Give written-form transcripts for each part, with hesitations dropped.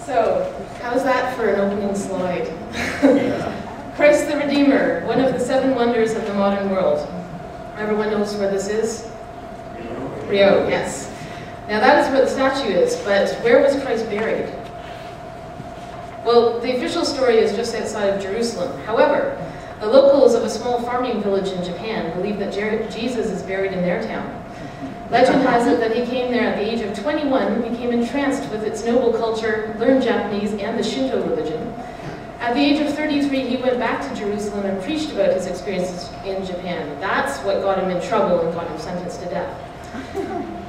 So, how's that for an opening slide? Christ the Redeemer, one of the 7 wonders of the modern world. Everyone knows where this is? Rio, yes. Now that is where the statue is, but where was Christ buried? Well, the official story is just outside of Jerusalem. However, the locals of a small farming village in Japan believe that Jesus is buried in their town. Legend has it that he came there at the age of 21, became entranced with its noble culture, learned Japanese and the Shinto religion. At the age of 33, he went back to Jerusalem and preached about his experiences in Japan. That's what got him in trouble and got him sentenced to death.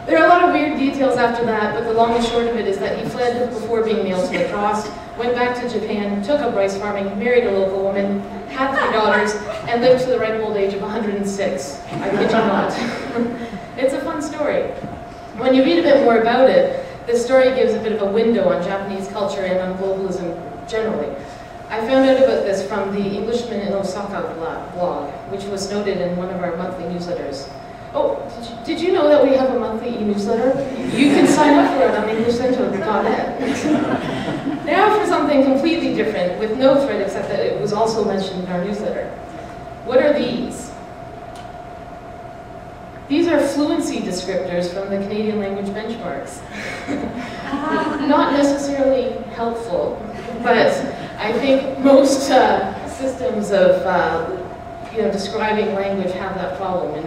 There are a lot of weird details after that, but the long and short of it is that he fled before being nailed to the cross, went back to Japan, took up rice farming, married a local woman, had 3 daughters, and lived to the ripe old age of 106. I kid you not. It's a fun story. When you read a bit more about it, this story gives a bit of a window on Japanese culture and on globalism generally. I found out about this from the Englishman in Osaka blog, which was noted in one of our monthly newsletters. Oh, did you know that we have a monthly e-newsletter? You can sign up for it on EnglishCentral.net. Now for something completely different, with no thread except that it was also mentioned in our newsletter. What are these? These are fluency descriptors from the Canadian language benchmarks. Not necessarily helpful, but I think most systems of describing language have that problem in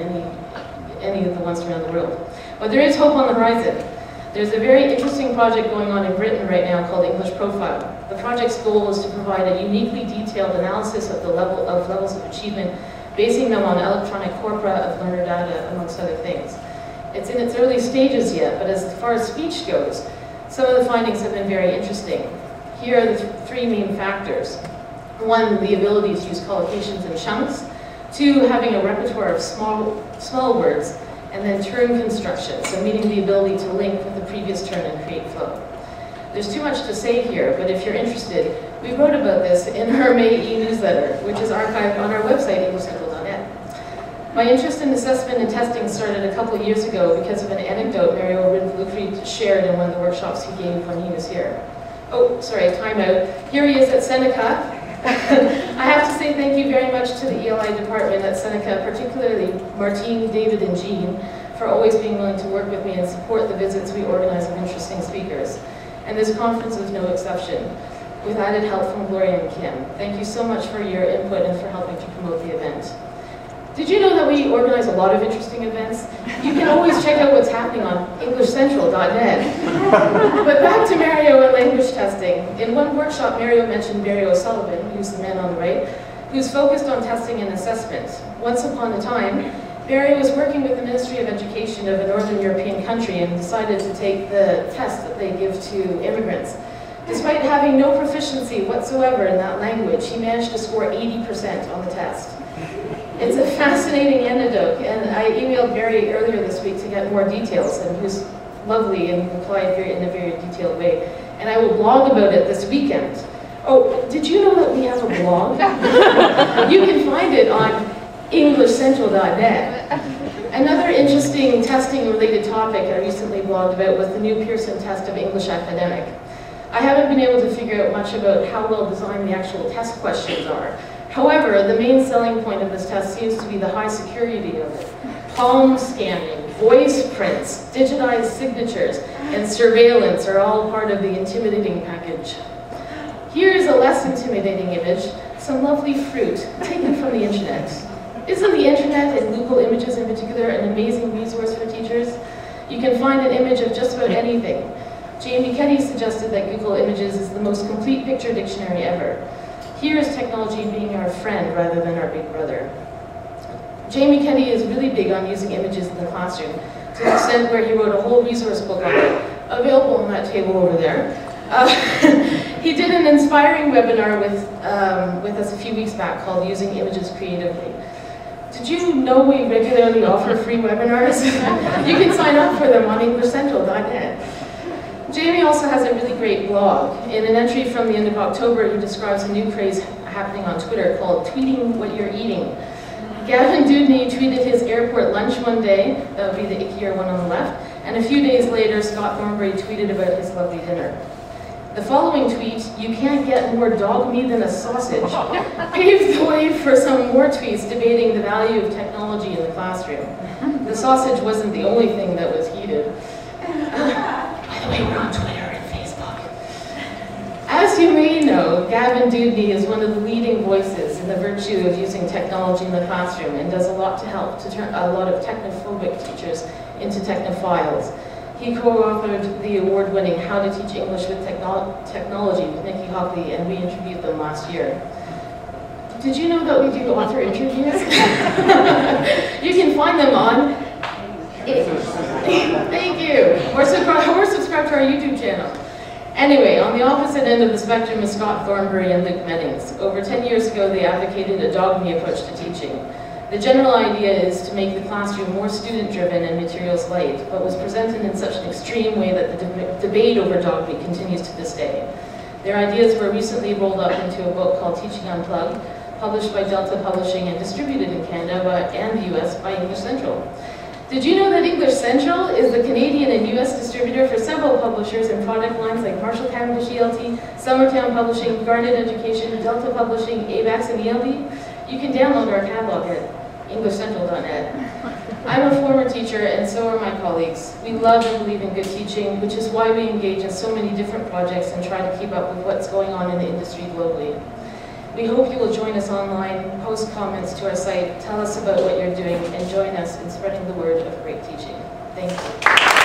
any of the ones around the world. But there is hope on the horizon. There's a very interesting project going on in Britain right now called English Profile. The project's goal is to provide a uniquely detailed analysis of the levels of achievement, basing them on electronic corpora of learner data, amongst other things. It's in its early stages yet, but as far as speech goes, some of the findings have been very interesting. Here are the 3 main factors. 1, the ability to use collocations and chunks. 2, having a repertoire of small words. And then turn construction, so meaning the ability to link with the previous turn and create flow. There's too much to say here, but if you're interested, we wrote about this in our May e-newsletter, which is archived on our website, EnglishCentral.net. My interest in assessment and testing started a couple of years ago because of an anecdote Mario Rinflukri shared in one of the workshops he gave when he was here. Oh, sorry, time out. Here he is at Seneca. I have to say thank you very much to the ELI department at Seneca, particularly Martine, David, and Jean, for always being willing to work with me and support the visits we organize of interesting speakers. And this conference is no exception, with added help from Gloria and Kim. Thank you so much for your input and for helping to promote the event. Did you know that we organize a lot of interesting events? You can always check out what's happening on EnglishCentral.net. But back to Mario and language testing. In one workshop, Mario mentioned Barry O'Sullivan, who's the man on the right, who's focused on testing and assessment. Once upon a time, Barry was working with the Ministry of Education of a Northern European country and decided to take the test that they give to immigrants. Despite having no proficiency whatsoever in that language, he managed to score 80% on the test. It's a fascinating anecdote, and I emailed Barry earlier this week to get more details, and he was lovely and replied in a very detailed way. And I will blog about it this weekend. Oh, did you know that we have a blog? You can find it on EnglishCentral.net. Another interesting testing-related topic I recently blogged about was the new Pearson test of English academic. I haven't been able to figure out much about how well designed the actual test questions are. However, the main selling point of this test seems to be the high security of it. Palm scanning, voice prints, digitized signatures, and surveillance are all part of the intimidating package. Here's a less intimidating image, some lovely fruit taken from the internet. Isn't the internet, and Google Images in particular, an amazing resource for teachers? You can find an image of just about anything. Jamie Keddy suggested that Google Images is the most complete picture dictionary ever. Here is technology being our friend rather than our big brother. Jamie Keddy is really big on using images in the classroom, to the extent where he wrote a whole resource book on it, available on that table over there. He did an inspiring webinar with us a few weeks back called Using Images Creatively. Did you know we regularly offer free webinars? You can sign up for them on EnglishCentral.net. Jamie also has a really great blog. In an entry from the end of October, he describes a new craze happening on Twitter called tweeting what you're eating. Gavin Dudney tweeted his airport lunch one day, that would be the ickier one on the left, and a few days later, Scott Thornbury tweeted about his lovely dinner. The following tweet, "You can't get more dog meat than a sausage," paved the way for some more tweets debating the value of technology in the classroom. The sausage wasn't the only thing that was heated. By the way, we're on Twitter and Facebook. As you may know, Gavin Dudney is one of the leading voices in the virtue of using technology in the classroom and does a lot to help to turn a lot of technophobic teachers into technophiles. He co-authored the award-winning How to Teach English with Technology with Nikki Hockley, and we interviewed them last year. Did you know that we do author interviews? You can find them on... Thank you. Or subscribe to our YouTube channel. Anyway, on the opposite end of the spectrum is Scott Thornbury and Luke Mennings. Over 10 years ago, they advocated a dogme approach to teaching. The general idea is to make the classroom more student-driven and materials light, but was presented in such an extreme way that the debate over dogme continues to this day. Their ideas were recently rolled up into a book called Teaching Unplugged, published by Delta Publishing and distributed in Canada and the US by English Central. Did you know that English Central is the Canadian and US distributor for several publishers and product lines like Marshall Cavendish ELT, Summertown Publishing, Garnet Education, Delta Publishing, ABAX, and ELD? You can download our catalog at englishcentral.net. I'm a former teacher, and so are my colleagues. We love and believe in good teaching, which is why we engage in so many different projects and try to keep up with what's going on in the industry globally. We hope you will join us online, post comments to our site, tell us about what you're doing, and join us in spreading the word of great teaching. Thank you.